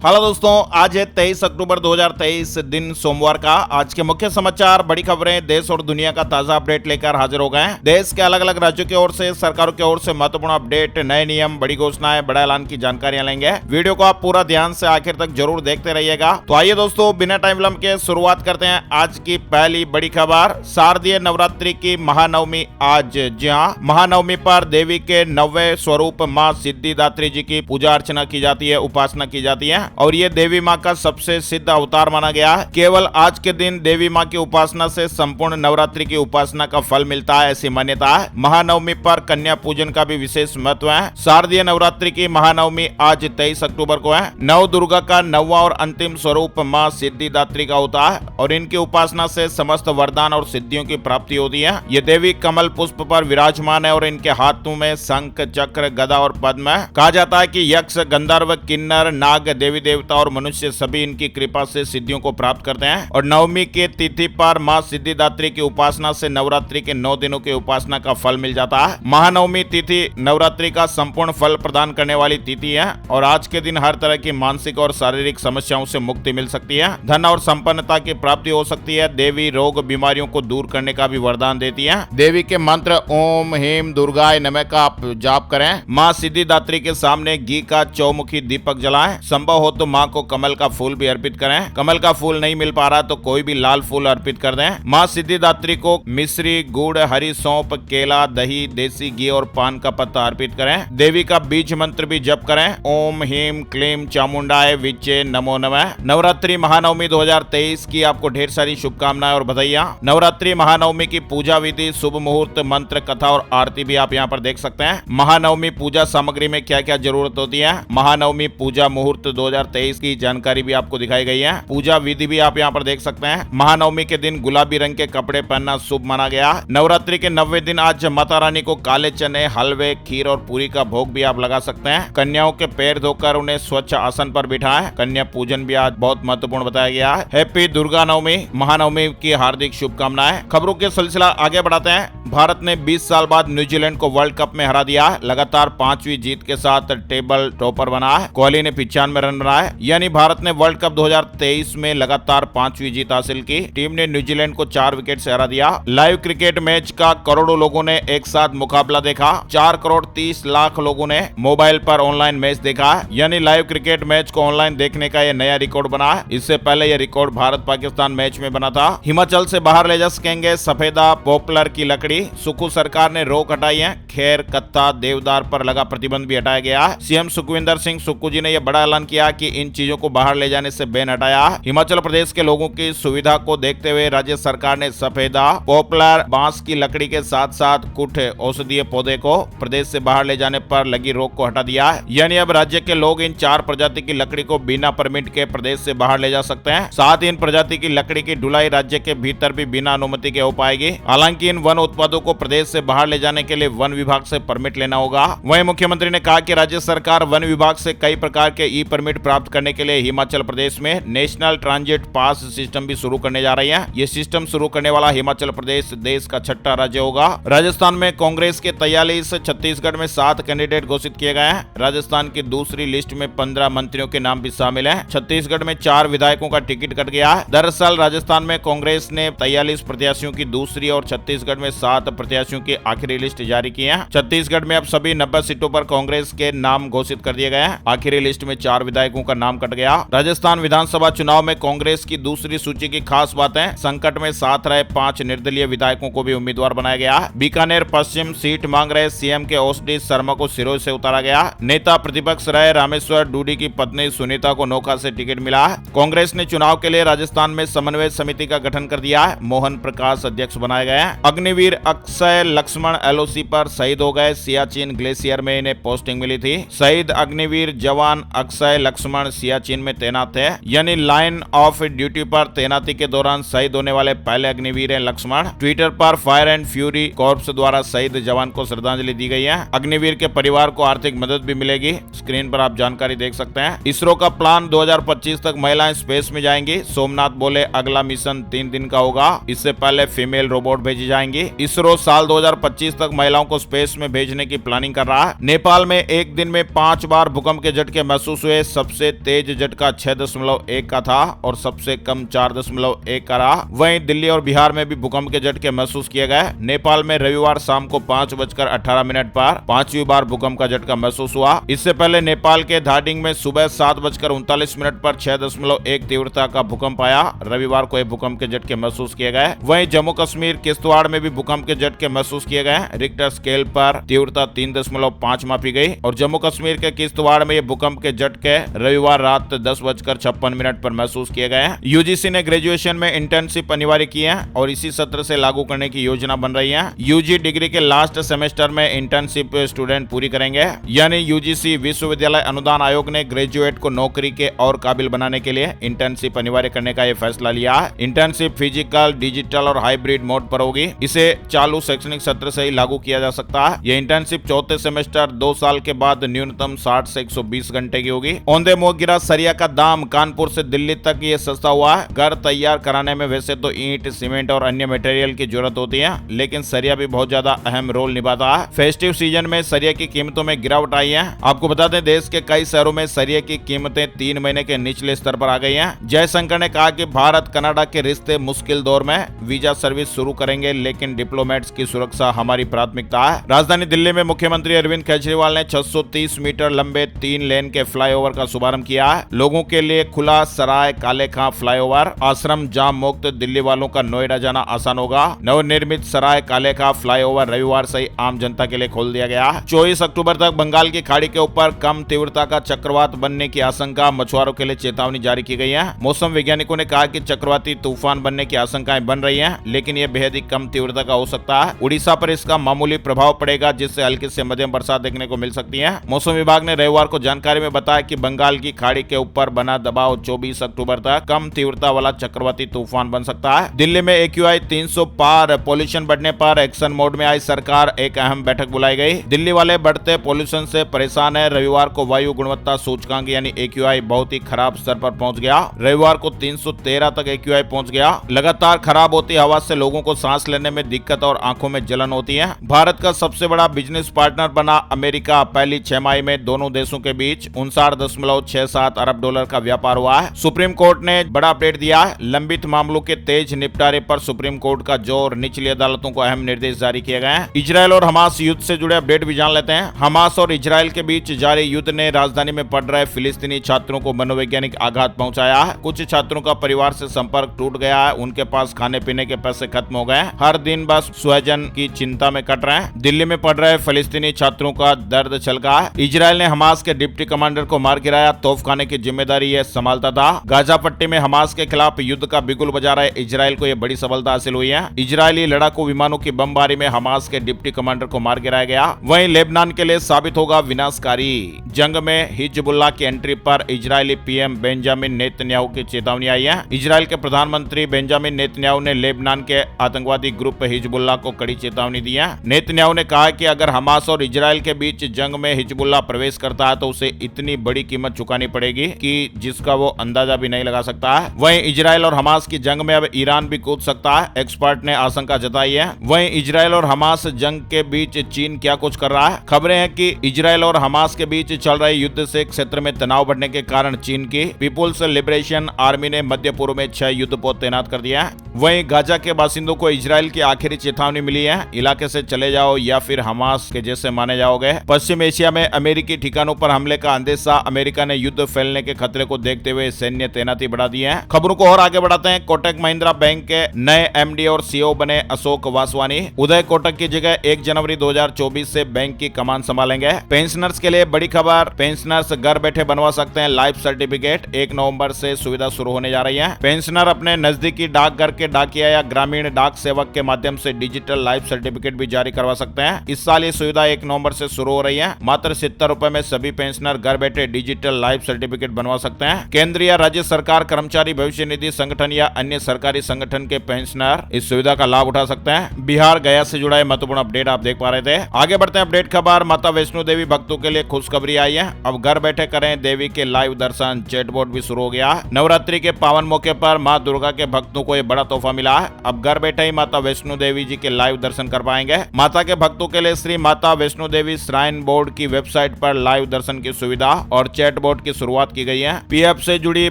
Hello दोस्तों, आज है 23 अक्टूबर 2023 दिन सोमवार का। आज के मुख्य समाचार, बड़ी खबरें, देश और दुनिया का ताजा अपडेट लेकर हाजिर हो गए हैं। देश के अलग अलग राज्यों की ओर से, सरकारों की ओर से महत्वपूर्ण अपडेट, नए नियम, बड़ी घोषणाएं, बड़ा ऐलान की जानकारियां लेंगे। वीडियो को आप पूरा ध्यान से आखिर तक जरूर देखते रहिएगा। तो आइए दोस्तों, बिना टाइम विलंब के शुरुआत करते हैं आज की पहली बड़ी खबर। शारदीय नवरात्रि की महानवमी आज। जी हाँ, महानवमी पर देवी के नवे स्वरूप माँ सिद्धिदात्री जी की पूजा अर्चना की जाती है, उपासना की जाती है और ये देवी माँ का सबसे सिद्ध अवतार माना गया है। केवल आज के दिन देवी माँ की उपासना से संपूर्ण नवरात्रि की उपासना का फल मिलता है, ऐसी मान्यता है। महानवमी पर कन्या पूजन का भी विशेष महत्व है। शारदीय नवरात्रि की महानवमी आज 23 अक्टूबर को है। नव दुर्गा का नौवां और अंतिम स्वरूप माँ सिद्धिदात्री का होता है और इनकी उपासना से समस्त वरदान और सिद्धियों की प्राप्ति होती है। ये देवी कमल पुष्प पर विराजमान है और इनके हाथों में शंख, चक्र, गदा और पद्म है। कहा जाता है कि यक्ष, गंधर्व, किन्नर, नाग, देवी देवता और मनुष्य सभी इनकी कृपा से सिद्धियों को प्राप्त करते हैं। और नवमी के तिथि पर माँ सिद्धिदात्री की उपासना से नवरात्रि के 9 दिनों की उपासना का फल मिल जाता है। महानवमी तिथि नवरात्रि का संपूर्ण फल प्रदान करने वाली तिथि है और आज के दिन हर तरह की मानसिक और शारीरिक समस्याओं से मुक्ति मिल सकती है, धन और संपन्नता की प्राप्ति हो सकती है। देवी रोग बीमारियों को दूर करने का भी वरदान देती है। देवी के मंत्र ओम ह्रीं दुर्गाय नमः का आप जाप करें। माँ सिद्धिदात्री के सामने घी का चौमुखी दीपक जलाएं। संभव हो तो माँ को कमल का फूल भी अर्पित करें। कमल का फूल नहीं मिल पा रहा तो कोई भी लाल फूल अर्पित कर दें। माँ सिद्धिदात्री को मिश्री, गुड़, हरी सौंप, केला, दही, देसी घी और पान का पत्ता अर्पित करें। देवी का बीज मंत्र भी जप करें। ओम ह्रीं क्लीं चामुंडाय विचे नमो नमः। नवरात्रि महानवमी 2023 की आपको ढेर सारी शुभकामनाएं और बधाइयां। नवरात्रि महानवमी की पूजा विधि, शुभ मुहूर्त, मंत्र, कथा और आरती भी आप यहाँ पर देख सकते हैं। महानवमी पूजा सामग्री में क्या क्या जरूरत होती है, महानवमी पूजा मुहूर्त 2023 की जानकारी भी आपको दिखाई गई है। पूजा विधि भी आप यहाँ पर देख सकते हैं। महानवमी के दिन गुलाबी रंग के कपड़े पहनना शुभ माना गया। नवरात्रि के 90 दिन आज माता रानी को काले चने, हलवे, खीर और पूरी का भोग भी आप लगा सकते हैं। कन्याओं के पैर धोकर उन्हें स्वच्छ आसन पर बिठाएं। कन्या पूजन भी आज बहुत महत्वपूर्ण बताया गया है। हैप्पी दुर्गा नवमी, महानवमी की हार्दिक शुभकामनाएं। खबरों के सिलसिला आगे बढ़ाते हैं। भारत ने 20 साल बाद न्यूजीलैंड को वर्ल्ड कप में हरा दिया है। लगातार 5वीं जीत के साथ टेबल टॉपर बना है। कोहली ने 95 रन बनाए, यानी भारत ने वर्ल्ड कप 2023 में लगातार 5वीं जीत हासिल की। टीम ने न्यूजीलैंड को 4 विकेट से हरा दिया। लाइव क्रिकेट मैच का करोड़ों लोगों ने एक साथ मुकाबला देखा। 4 करोड़ 30 लाख लोगों ने मोबाइल पर ऑनलाइन मैच देखा है, यानी लाइव क्रिकेट मैच को ऑनलाइन देखने का यह नया रिकॉर्ड बना है। इससे पहले यह रिकॉर्ड भारत पाकिस्तान मैच में बना था। हिमाचल से बाहर ले जा सकेंगे सफेदा पॉपुलर की लकड़ी, सुक्खू सरकार ने रोक हटाई है। खैर, कत्था, देवदार पर लगा प्रतिबंध भी हटाया गया है। सीएम सुखविंदर सिंह सुक्खू जी ने यह बड़ा ऐलान किया कि इन चीजों को बाहर ले जाने से बैन हटाया। हिमाचल प्रदेश के लोगों की सुविधा को देखते हुए राज्य सरकार ने सफेदा पॉपुलर बांस की लकड़ी के साथ साथ कुछ औषधीय पौधे को प्रदेश से बाहर ले जाने पर लगी रोक को हटा दिया है। यानी अब राज्य के लोग इन 4 प्रजाति की लकड़ी को बिना परमिट के प्रदेश से बाहर ले जा सकते हैं। साथ ही इन प्रजाति की लकड़ी की ढुलाई राज्य के भीतर भी बिना अनुमति के हो पाएगी। हालांकि इन वन उत्पादों को प्रदेश से बाहर ले जाने के लिए वन विभाग से परमिट लेना होगा। वहीं मुख्यमंत्री ने कहा कि राज्य सरकार वन विभाग से कई प्रकार के ई परमिट प्राप्त करने के लिए हिमाचल प्रदेश में नेशनल ट्रांजिट पास सिस्टम भी शुरू करने जा रही है। ये सिस्टम शुरू करने वाला हिमाचल प्रदेश देश का 6ठा राज्य होगा। राजस्थान में कांग्रेस के 43, छत्तीसगढ़ में 7 कैंडिडेट घोषित किए गए हैं। राजस्थान की दूसरी लिस्ट में 15 मंत्रियों के नाम भी शामिल हैं। छत्तीसगढ़ में 4 विधायकों का टिकट कट गया है। दरअसल राजस्थान में कांग्रेस ने 43 प्रत्याशियों की दूसरी और छत्तीसगढ़ में 7 प्रत्याशियों की आखिरी लिस्ट जारी की है। छत्तीसगढ़ में अब सभी 90 सीटों पर कांग्रेस के नाम घोषित कर दिए गए हैं। आखिरी लिस्ट में 4 विधायकों का नाम कट गया। राजस्थान विधानसभा चुनाव में कांग्रेस की दूसरी सूची की खास बातें, संकट में साथ रहे 5 निर्दलीय विधायकों को भी उम्मीदवार बनाया गया। बीकानेर पश्चिम सीट मांग रहे सीएम के ओएसडी शर्मा को सिरोंज से उतारा गया। नेता प्रतिपक्ष रहे रामेश्वर डूडी की पत्नी सुनीता को नोखा से टिकट मिला। कांग्रेस ने चुनाव के लिए राजस्थान में समन्वय समिति का गठन कर दिया है। मोहन प्रकाश अध्यक्ष बनाए गए। अग्निवीर अक्षय लक्ष्मण एलओसी पर शहीद हो गए। सियाचिन ग्लेशियर में इन्हें पोस्टिंग मिली थी। शहीद अग्निवीर जवान अक्षय लक्ष्मण सियाचिन में तैनात है, यानी लाइन ऑफ ड्यूटी पर तैनाती के दौरान शहीद होने वाले पहले अग्निवीर हैं लक्ष्मण। ट्विटर पर फायर एंड फ्यूरी कॉर्प्स द्वारा शहीद जवान को श्रद्धांजलि दी गई है। अग्निवीर के परिवार को आर्थिक मदद भी मिलेगी। स्क्रीन पर आप जानकारी देख सकते हैं। इसरो का प्लान 2025 तक महिलाएं स्पेस में जाएंगी। सोमनाथ बोले अगला मिशन 3 दिन का होगा। इससे पहले फीमेल रोबोट भेजी जाएंगी। इसरो साल 2025 तक महिलाओं को स्पेस में भेजने की प्लानिंग कर रहा है। नेपाल में एक दिन में 5 बार भूकंप के झटके महसूस हुए। सबसे सबसे तेज झटका 6.1 का था और सबसे कम 4.1 का रहा। वहीं दिल्ली और बिहार में भी भूकंप के झटके महसूस किए गए। नेपाल में रविवार शाम को 5:18 पर 5वीं बार भूकंप का झटका महसूस हुआ। इससे पहले नेपाल के धादिङ में सुबह 7:39 पर 6.1 तीव्रता का भूकंप आया। रविवार को भूकंप के झटके महसूस किए गए। वहीं जम्मू कश्मीर किश्तवाड़ में भी भूकंप के झटके महसूस किए गए। रिक्टर स्केल पर तीव्रता 3.5 मापी गई और जम्मू कश्मीर के किश्तवाड़ में ये भूकंप के झटके रविवार रात 10:56 पर महसूस किए गए। यूजीसी ने ग्रेजुएशन में इंटर्नशिप अनिवार्य की है और इसी सत्र से लागू करने की योजना बन रही है। यूजी डिग्री के लास्ट सेमेस्टर में इंटर्नशिप स्टूडेंट पूरी करेंगे। यानी यूजीसी विश्वविद्यालय अनुदान आयोग ने ग्रेजुएट को नौकरी के और काबिल बनाने के लिए इंटर्नशिप अनिवार्य करने का यह फैसला लिया है। इंटर्नशिप फिजिकल, डिजिटल और हाइब्रिड मोड पर होगी। इसे चालू शैक्षणिक सत्र से ही लागू किया जा सकता है। यह इंटर्नशिप चौथे सेमेस्टर 2 साल के बाद न्यूनतम 60 से 120 घंटे की होगी। औंधे मुंह गिरा सरिया का दाम। कानपुर से दिल्ली तक ये सस्ता हुआ है। घर तैयार कराने में वैसे तो ईंट, सीमेंट और अन्य मटेरियल की जरूरत होती है, लेकिन सरिया भी बहुत ज्यादा अहम रोल निभाता है। फेस्टिव सीजन में सरिया की कीमतों में गिरावट आई है। आपको बता दें, देश के कई शहरों में सरिया की कीमतें 3 महीने के निचले स्तर पर आ गई हैं। जयशंकर ने कहा कि भारत कनाडा के रिश्ते मुश्किल दौर में, वीजा सर्विस शुरू करेंगे लेकिन डिप्लोमेट्स की सुरक्षा हमारी प्राथमिकता है। राजधानी दिल्ली में मुख्यमंत्री अरविंद केजरीवाल ने 630 मीटर लंबे 3 लेन के फ्लाईओवर का शुभारंभ किया है। लोगों के लिए खुला सराय काले खां फ्लाईओवर। आश्रम जाम मुक्त, दिल्ली वालों का नोएडा जाना आसान होगा। नवनिर्मित सराय काले खां फ्लाईओवर रविवार से ही आम जनता के लिए खोल दिया गया। 24 अक्टूबर तक बंगाल की खाड़ी के ऊपर कम तीव्रता का चक्रवात बनने की आशंका, मछुआरों के लिए चेतावनी जारी की गई है। मौसम वैज्ञानिकों ने कहा कि चक्रवाती तूफान बनने की आशंकाएं बन रही हैं, लेकिन यह बेहद ही कम तीव्रता का हो सकता है। उड़ीसा पर इसका मामूली प्रभाव पड़ेगा, जिससे हल्की से मध्यम बरसात देखने को मिल सकती है। मौसम विभाग ने रविवार को जानकारी में बताया कि बंगाल की खाड़ी के ऊपर बना दबाव 24 अक्टूबर तक कम तीव्रता वाला चक्रवाती तूफान बन सकता है। दिल्ली में AQI 300 पार। पॉल्यूशन बढ़ने पर एक्शन मोड में आई सरकार, एक अहम बैठक बुलाई गई। दिल्ली वाले बढ़ते पॉल्यूशन से परेशान है। रविवार को वायु गुणवत्ता सूचकांक यानी AQI बहुत ही खराब स्तर पर पहुंच गया। रविवार को 313 तक AQI पहुंच गया। लगातार खराब होती हवा से लोगों को सांस लेने में दिक्कत और आंखों में जलन होती है। भारत का सबसे बड़ा बिजनेस पार्टनर बना अमेरिका। पहली 6 माह में दोनों देशों के बीच 59.67 अरब डॉलर का व्यापार हुआ है। सुप्रीम कोर्ट ने बड़ा अपडेट दिया है। लंबित मामलों के तेज निपटारे पर सुप्रीम कोर्ट का जोर। निचली अदालतों को अहम निर्देश जारी किए गए हैं। इजरायल और हमास युद्ध से जुड़े अपडेट भी जान लेते हैं। हमास और इजरायल के बीच जारी युद्ध ने राजधानी में पढ़ रहे फिलिस्तीनी छात्रों को मनोवैज्ञानिक आघात पहुंचाया है। कुछ छात्रों का परिवार से संपर्क टूट गया है। उनके पास खाने पीने के पैसे खत्म हो गए। हर दिन बस स्वजन की चिंता में कट रहे हैं। दिल्ली में पढ़ रहे फिलिस्तीनी छात्रों का दर्द छलका है। इजरायल ने हमास के डिप्टी कमांडर को मार गिराया। तोपखाने की जिम्मेदारी यह संभालता था। गाजा पट्टी में हमास के खिलाफ युद्ध का बिगुल बजा रहे इजरायल को यह बड़ी सफलता हासिल हुई है। इजरायली लड़ाकू विमानों की बमबारी में हमास के डिप्टी कमांडर को मार गिराया गया। वहीं लेबनान के लिए साबित होगा विनाशकारी। जंग में हिजबुल्लाह की एंट्री पर इजरायली पीएम बेंजामिन नेतन्याहू की चेतावनी आई है। इजरायल के प्रधानमंत्री बेंजामिन नेतन्याहू ने लेबनान के आतंकवादी ग्रुप हिजबुल्लाह को कड़ी चेतावनी दी है। नेतन्याहू ने कहा कि अगर हमास और इजरायल के बीच जंग में हिजबुल्लाह प्रवेश करता है तो उसे इतनी बड़ी कीमत चुकानी पड़ेगी कि जिसका वो अंदाजा भी नहीं लगा सकता है। वहीं इजरायल और हमास की जंग में अब ईरान भी कूद सकता है, एक्सपर्ट ने आशंका जताई है। वहीं इजरायल और हमास जंग के बीच चीन क्या कुछ कर रहा है। खबरें हैं कि इजरायल और हमास के बीच चल रहे युद्ध से क्षेत्र में तनाव बढ़ने के कारण चीन की पीपुल्स लिबरेशन आर्मी ने मध्य पूर्व में 6 युद्धपोत तैनात कर दिया है। वहीं गाजा के बासिंदों को इजरायल की आखिरी चेतावनी मिली है, इलाके से चले जाओ या फिर हमास के जैसे माने जाओगे। पश्चिम एशिया में अमेरिकी ठिकानों पर हमले का अंदेशा। अमेरिका ने युद्ध फैलने के खतरे को देखते हुए सैन्य तैनाती बढ़ा दी है। खबरों को और आगे बढ़ाते हैं। कोटक महिंद्रा बैंक के नए MD और CEO बने अशोक वासवानी। उदय कोटक की जगह 1 जनवरी 2024 से बैंक की कमान संभालेंगे। पेंशनर्स के लिए बड़ी खबर। पेंशनर्स घर बैठे बनवा सकते हैं लाइफ सर्टिफिकेट। 1 नवंबर से सुविधा शुरू होने जा रही है। पेंशनर अपने नजदीकी डाकघर के डाकिया या ग्रामीण डाक सेवक के माध्यम से डिजिटल लाइफ सर्टिफिकेट भी जारी करवा सकते हैं। इस साल ये सुविधा 1 नवंबर से शुरू हो रही है। मात्र 70 रुपए में सभी पेंशनर घर बैठे डिजिटल लाइफ सर्टिफिकेट बनवा सकते हैं। केंद्रीय या राज्य सरकार, कर्मचारी भविष्य निधि संगठन या अन्य सरकारी संगठन के पेंशनर इस सुविधा का लाभ उठा सकते हैं। बिहार गया से जुड़ा महत्वपूर्ण अपडेट आप देख पा रहे थे। आगे बढ़ते हैं अपडेट खबर। माता वैष्णो देवी भक्तों के लिए खुशखबरी आई है। अब घर बैठे करें देवी के लाइव दर्शन। चैटबॉट भी शुरू हो गया। नवरात्रि के पावन मौके पर मां दुर्गा के भक्तों को यह बड़ा तोहफा मिला है। अब घर बैठे ही माता वैष्णो देवी जी के लाइव दर्शन कर पाएंगे। माता के भक्तों के लिए श्री माता वैष्णो देवी श्राइन बोर्ड की वेबसाइट पर लाइव दर्शन की सुविधा और चैट बोर्ड की शुरुआत की गई है। पीएफ से जुड़ी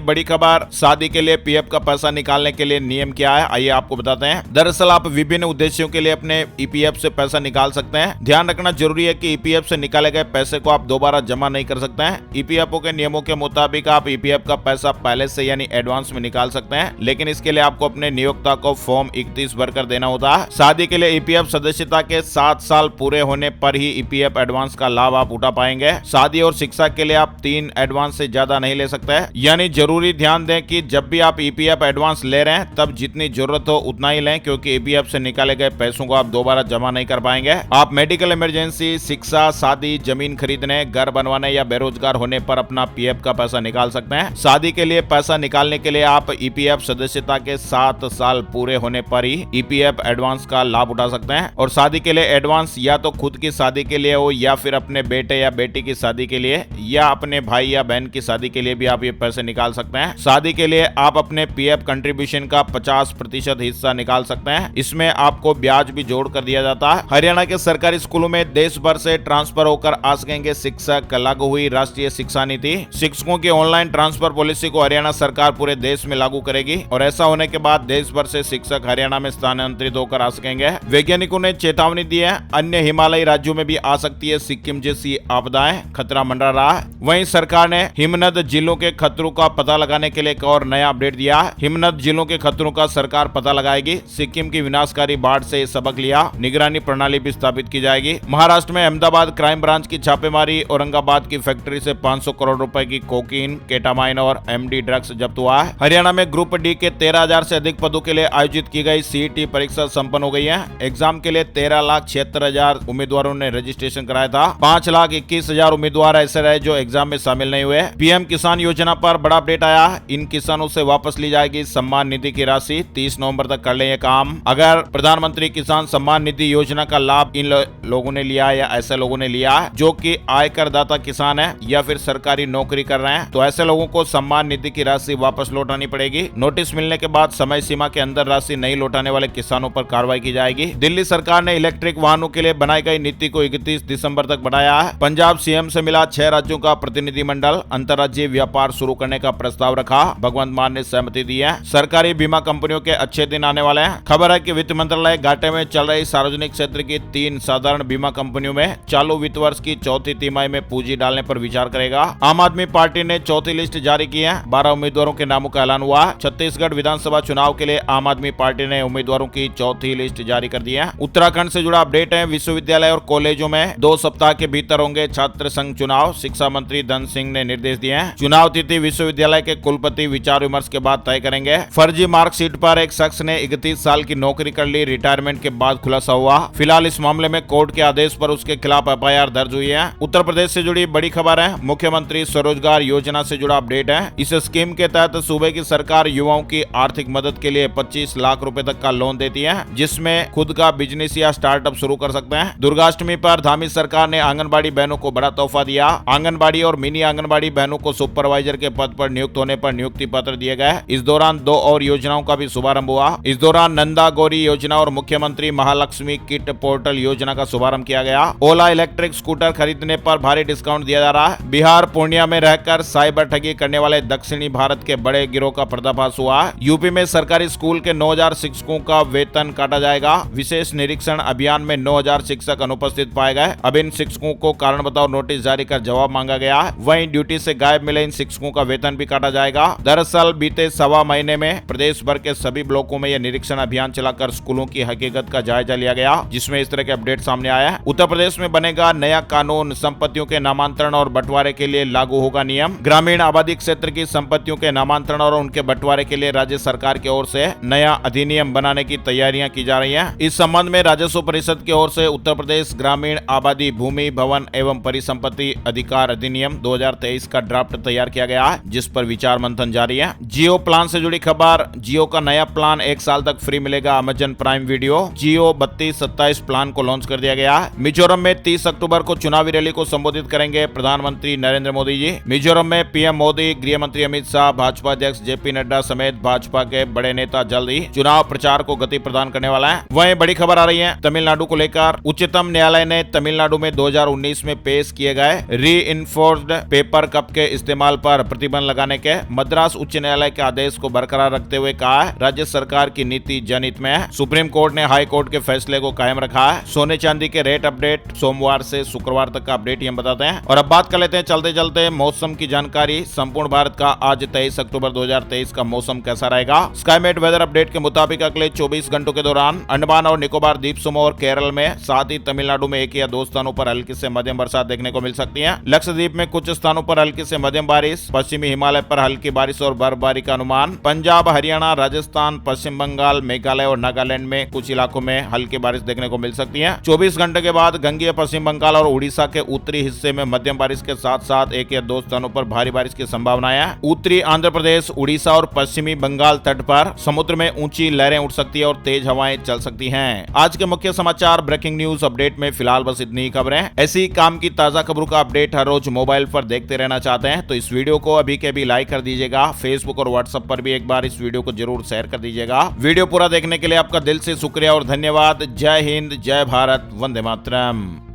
बड़ी खबर, शादी के लिए पीएफ का पैसा निकालने के लिए नियम क्या है, आइए आपको बताते हैं। दरअसल आप विभिन्न उद्देश्यों के लिए अपने ईपीएफ से पैसा निकाल सकते हैं। ध्यान रखना जरूरी है कि ईपीएफ से निकाले गए पैसे को आप दोबारा जमा नहीं कर सकते हैं। ईपीएफओ के नियमों के मुताबिक आप ईपीएफ का पैसा पहले से यानी एडवांस में निकाल सकते हैं, लेकिन इसके लिए आपको अपने नियोक्ता को फॉर्म 31 भरकर देना होता है। शादी के लिए ईपीएफ सदस्यता के 7 साल पूरे होने पर ही ईपीएफ एडवांस का लाभ आप उठा पाएंगे। शादी और शिक्षा के लिए आप 3 एडवांस से ज्यादा नहीं ले सकते हैं। यानी जरूरी ध्यान दें कि जब भी आप ईपीएफ एडवांस ले रहे हैं तब जितनी जरूरत हो उतना ही लें, क्योंकि ईपीएफ से निकाले गए पैसों को आप दोबारा जमा नहीं कर पाएंगे। आप मेडिकल इमरजेंसी, शिक्षा, शादी, जमीन खरीदने, घर बनवाने या बेरोजगार होने पर अपना पीएफ का पैसा निकाल सकते हैं। शादी के लिए पैसा निकालने के लिए आप ईपीएफ सदस्यता के 7 साल पूरे होने पर ही ईपीएफ एडवांस का लाभ उठा सकते हैं। और शादी के लिए एडवांस या तो खुद की शादी के लिए हो या फिर अपने बेटे या बेटी की शादी के लिए या अपने भाई या बहन की शादी के लिए भी आप ये पैसे निकाल सकते हैं। शादी के लिए आप अपने पीएफ कंट्रीब्यूशन का 50% हिस्सा निकाल सकते हैं। इसमें आपको ब्याज भी जोड़ कर दिया जाता है। हरियाणा के सरकारी स्कूलों में देश भर से ट्रांसफर होकर आ सकेंगे शिक्षक। लागू हुई राष्ट्रीय शिक्षा नीति। शिक्षकों की ऑनलाइन ट्रांसफर पॉलिसी को हरियाणा सरकार पूरे देश में लागू करेगी और ऐसा होने के बाद देश भर से शिक्षक हरियाणा में स्थानांतरित होकर आ सकेंगे। वैज्ञानिकों ने चेतावनी दी है, अन्य हिमालयी राज्यों में भी आ सकती है सिक्किम जैसी आपदाएं, खतरा मंडरा रहा है। वहीं सरकार ने हिमनद जिलों के खतरों का पता लगाने के लिए एक और नया अपडेट दिया। हिमनद जिलों के खतरों का सरकार पता लगाएगी। सिक्किम की विनाशकारी बाढ़ से सबक लिया, निगरानी प्रणाली भी स्थापित की जाएगी। महाराष्ट्र में अहमदाबाद क्राइम ब्रांच की छापेमारी, औरंगाबाद की फैक्ट्री से 500 करोड़ रुपए की कोकीन, केटामाइन और एमडी ड्रग्स जब्त हुआ है। हरियाणा में ग्रुप डी के 13,000 से अधिक पदों के लिए आयोजित की गई सीईटी परीक्षा संपन्न हो गई है। एग्जाम के लिए 13,76,000 उम्मीदवारों ने रजिस्ट्रेशन कराया था। 5,21,000 उम्मीदवार ऐसे रहे जो एग्जाम में शामिल नहीं हुए। पीएम किसान योजना पर बड़ा अपडेट आया। इन किसानों से वापस ली जाएगी सम्मान निधि की राशि। 30 नवंबर तक कर ले ये काम। अगर प्रधानमंत्री किसान सम्मान निधि योजना का लाभ इन लोगों ने लिया है या ऐसे लोगों ने लिया है जो कि आयकर दाता किसान है या फिर सरकारी नौकरी कर रहे हैं, तो ऐसे लोगों को सम्मान निधि की राशि वापस लौटानी पड़ेगी। नोटिस मिलने के बाद समय सीमा के अंदर राशि नहीं लौटाने वाले किसानों पर कार्रवाई की जाएगी। दिल्ली सरकार ने इलेक्ट्रिक वाहनों के लिए बनाई गई नीति को 31 दिसंबर तक बढ़ाया है। पंजाब सीएम से मिला 6 राज्यों का प्रतिनिधिमंडल। अंतर्राज्यीय व्यापार शुरू करने का प्रस्ताव रखा, भगवंत मान ने सहमति दी है। सरकारी बीमा कंपनियों के अच्छे दिन आने वाले हैं। खबर है कि वित्त मंत्रालय घाटे में चल रही सार्वजनिक क्षेत्र की 3 साधारण बीमा कंपनियों में चालू वित्त वर्ष की चौथी तिमाही में पूंजी डालने पर विचार करेगा। आम आदमी पार्टी ने चौथी लिस्ट जारी की है। 12 उम्मीदवारों के नामों का ऐलान हुआ। छत्तीसगढ़ विधानसभा चुनाव के लिए आम आदमी पार्टी ने उम्मीदवारों की चौथी लिस्ट जारी कर दी है। उत्तराखंड से जुड़ा अपडेट है। विश्वविद्यालय और कॉलेजों में 2 सप्ताह के भीतर होंगे छात्र संघ चुनाव। शिक्षा मंत्री धन सिंह ने निर्देश दिए हैं। चुनाव तिथि विश्वविद्यालय के कुलपति विचार विमर्श के बाद तय करेंगे। फर्जी मार्कशीट पर एक शख्स ने 31 साल की नौकरी कर ली, रिटायरमेंट के बाद खुलासा हुआ। फिलहाल इस मामले में कोर्ट के आदेश पर उसके खिलाफ एफआईआर दर्ज हुई है। उत्तर प्रदेश से जुड़ी बड़ी खबर है। मुख्यमंत्री स्वरोजगार योजना से जुड़ा अपडेट है। इस स्कीम के तहत सूबे की सरकार युवाओं की आर्थिक मदद के लिए 25 लाख रुपए तक का लोन देती है, जिसमें खुद का बिजनेस या स्टार्टअप शुरू कर सकते हैं। दुर्गाष्टमी पर धामी सरकार ने आंगनबाड़ी बहनों को बड़ा तोहफा दिया। आंगनबाड़ी और मिनी आंगनबाड़ी बहनों को सुपरवाइजर के पद पर नियुक्त होने पर नियुक्ति पत्र दिए गए। इस दौरान 2 और योजनाओं का भी शुभारंभ हुआ। इस दौरान नंदा गौरी योजना और मुख्यमंत्री महालक्ष्मी किट पोर्टल योजना का शुभारंभ किया गया। ओला इलेक्ट्रिक स्कूटर खरीदने पर भारी डिस्काउंट दिया जा रहा है। बिहार पूर्णिया में रहकर साइबर ठगी करने वाले दक्षिणी भारत के बड़े गिरोह का पर्दाफाश हुआ। यूपी में सरकारी स्कूल के 9,000 शिक्षकों का वेतन काटा जाएगा। विशेष निरीक्षण अभियान में 9,000 शिक्षक अनुपस्थित पाए गए। अब इन शिक्षकों को कारण बताओ नोटिस जारी कर जवाब मांगा गया। वहीं ड्यूटी से गायब मिले इन शिक्षकों का वेतन भी काटा जाएगा। दरअसल बीते 1.25 महीने में प्रदेश भर के सभी ब्लॉकों में यह निरीक्षण अभियान चलाकर स्कूलों की हकीकत का जायजा लिया गया, जिसमें इस तरह के अपडेट सामने आया है। उत्तर प्रदेश में बनेगा नया कानून। संपत्तियों के नामांतरण और बंटवारे के लिए लागू होगा नियम। ग्रामीण आबादी क्षेत्र की संपत्तियों के नामांतरण और उनके बंटवारे के लिए राज्य सरकार की ओर से नया अधिनियम बनाने की तैयारियां की जा रही हैं। इस संबंध में राजस्व परिषद की ओर से उत्तर प्रदेश ग्रामीण आबादी भूमि भवन एवं परिसंपत्ति अधिकार अधिनियम 2023 का ड्राफ्ट तैयार किया गया है, जिस पर विचार मंथन जारी है। जियो प्लान से जुड़ी खबर। जियो का नया प्लान 1 साल तक फ्री मिलेगा। Amazon prime video. Jio 3227 plan को लॉन्च कर दिया गया। मिजोरम में 30 अक्टूबर को चुनावी रैली को संबोधित करेंगे प्रधानमंत्री नरेंद्र मोदी जी। मिजोरम में पीएम मोदी, गृह मंत्री अमित शाह, भाजपा अध्यक्ष जेपी नड्डा समेत भाजपा के बड़े नेता जल्द ही चुनाव प्रचार को गति प्रदान करने वाला है। वहीं बड़ी खबर आ रही है तमिलनाडु को लेकर। उच्चतम न्यायालय ने तमिलनाडु में 2019 में पेश किए गए रीइंफोर्स्ड पेपर कप के इस्तेमाल पर प्रतिबंध लगाने के मद्रास उच्च न्यायालय के आदेश को बरकरार रखते हुए कहा है राज्य सरकार की नीति जनहित में है। सुप्रीम कोर्ट ने हाई कोर्ट के फैसले को कायम रखा है। सोने चांदी के रेट अपडेट सोमवार से शुक्रवार तक का अपडेट हम बताते हैं। और अब बात कर लेते हैं चलते चलते मौसम की जानकारी। संपूर्ण भारत का आज 23 अक्टूबर 2023 का मौसम कैसा रहेगा। स्काईमेट वेदर अपडेट के मुताबिक अगले 24 घंटों के दौरान अंडमान और निकोबार द्वीप समूह और केरल में, साथ ही तमिलनाडु में एक या दो स्थानों पर हल्की से मध्यम बरसात देखने को मिल सकती है। लक्षद्वीप में कुछ स्थानों पर हल्की से मध्यम बारिश, पश्चिमी हिमालय पर हल्की बारिश और बर्फबारी का अनुमान। पंजाब, हरियाणा, राजस्थान, पश्चिम बंगाल, मेघालय और नागालैंड में कुछ इलाकों में हल्की बारिश देखने को मिल सकती है। 24 घंटे के बाद गंगेय पश्चिम बंगाल और उड़ीसा के उत्तरी हिस्से में मध्यम बारिश के साथ साथ एक या दो स्थानों पर भारी बारिश की संभावना है। उत्तरी आंध्र प्रदेश, उड़ीसा और पश्चिमी बंगाल तट पर समुद्र में ऊंची लहरें उठ सकती है और तेज हवाएं चल सकती हैं। आज के मुख्य समाचार ब्रेकिंग न्यूज अपडेट में फिलहाल बस इतनी ही खबरें। ऐसी काम की ताजा खबरों का अपडेट हर रोज मोबाइल पर देखते रहना चाहते हैं तो इस वीडियो को अभी के अभी लाइक कर दीजिएगा। फेसबुक और व्हाट्सएप पर भी एक बार इस वीडियो को जरूर शेयर कर दीजिएगा। वीडियो पूरा देखने के लिए आपका दिल से शुक्रिया और धन्यवाद। जय हिंद, जय भारत, वंदे मातरम।